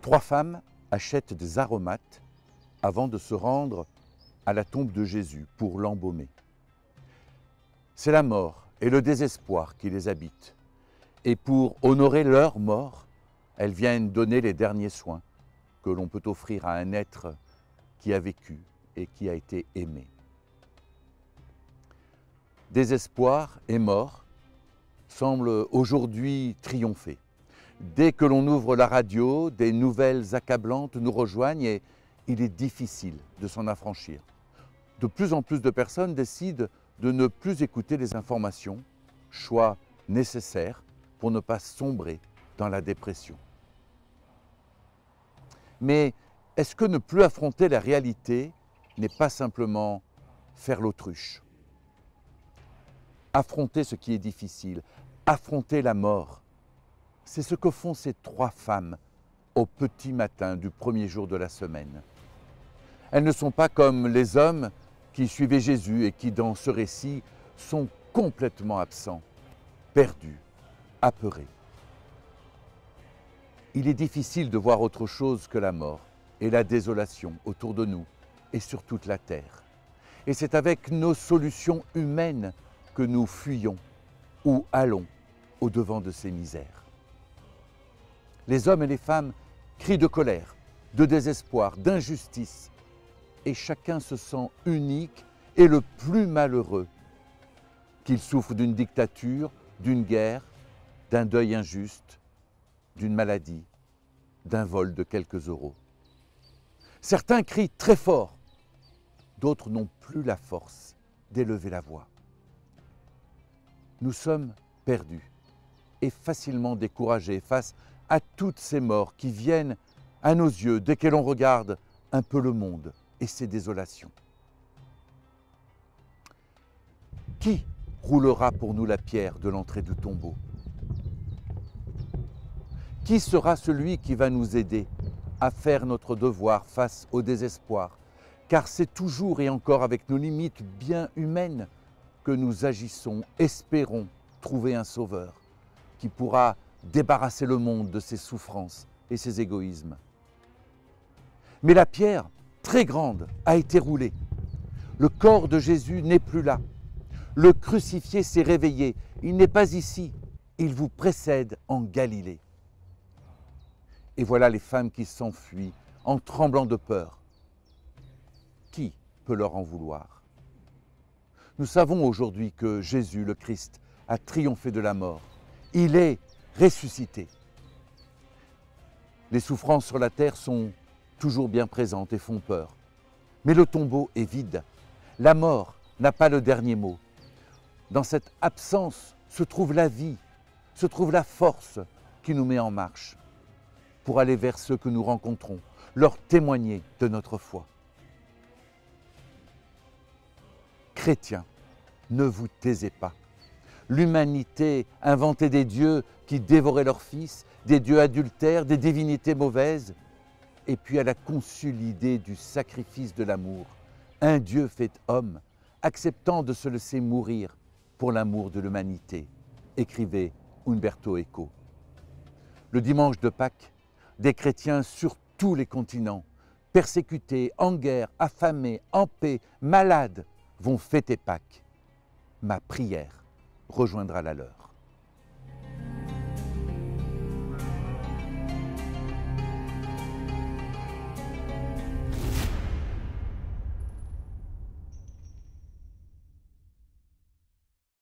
Trois femmes achètent des aromates avant de se rendre à la tombe de Jésus pour l'embaumer. C'est la mort et le désespoir qui les habitent. Et pour honorer leur mort, elles viennent donner les derniers soins que l'on peut offrir à un être qui a vécu et qui a été aimé. Désespoir et mort semblent aujourd'hui triompher. Dès que l'on ouvre la radio, des nouvelles accablantes nous rejoignent et il est difficile de s'en affranchir. De plus en plus de personnes décident de ne plus écouter les informations, choix nécessaire pour ne pas sombrer dans la dépression. Mais est-ce que ne plus affronter la réalité n'est pas simplement faire l'autruche? Affronter ce qui est difficile, affronter la mort, c'est ce que font ces trois femmes au petit matin du premier jour de la semaine. Elles ne sont pas comme les hommes qui suivaient Jésus et qui, dans ce récit, sont complètement absents, perdus, apeurés. Il est difficile de voir autre chose que la mort et la désolation autour de nous et sur toute la terre. Et c'est avec nos solutions humaines que nous fuyons ou allons au-devant de ces misères. Les hommes et les femmes crient de colère, de désespoir, d'injustice, et chacun se sent unique et le plus malheureux, qu'il souffre d'une dictature, d'une guerre, d'un deuil injuste, d'une maladie, d'un vol de quelques euros. Certains crient très fort, d'autres n'ont plus la force d'élever la voix. Nous sommes perdus et facilement découragés face à toutes ces morts qui viennent à nos yeux dès que l'on regarde un peu le monde et ses désolations. Qui roulera pour nous la pierre de l'entrée du tombeau? Qui sera celui qui va nous aider à faire notre devoir face au désespoir? Car c'est toujours et encore avec nos limites bien humaines que nous agissons, espérons trouver un sauveur qui pourra débarrasser le monde de ses souffrances et ses égoïsmes. Mais la pierre, très grande, a été roulée. Le corps de Jésus n'est plus là. Le crucifié s'est réveillé. Il n'est pas ici. Il vous précède en Galilée. Et voilà les femmes qui s'enfuient en tremblant de peur. Qui peut leur en vouloir? Nous savons aujourd'hui que Jésus, le Christ, a triomphé de la mort. Il est ressuscité. Les souffrances sur la terre sont toujours bien présentes et font peur. Mais le tombeau est vide. La mort n'a pas le dernier mot. Dans cette absence se trouve la vie, se trouve la force qui nous met en marche pour aller vers ceux que nous rencontrons, leur témoigner de notre foi. Chrétiens, ne vous taisez pas. L'humanité inventait des dieux qui dévoraient leurs fils, des dieux adultères, des divinités mauvaises. Et puis elle a conçu l'idée du sacrifice de l'amour. Un Dieu fait homme, acceptant de se laisser mourir pour l'amour de l'humanité, écrivait Umberto Eco. Le dimanche de Pâques, des chrétiens sur tous les continents, persécutés, en guerre, affamés, en paix, malades, vont fêter Pâques. Ma prière rejoindra la leur.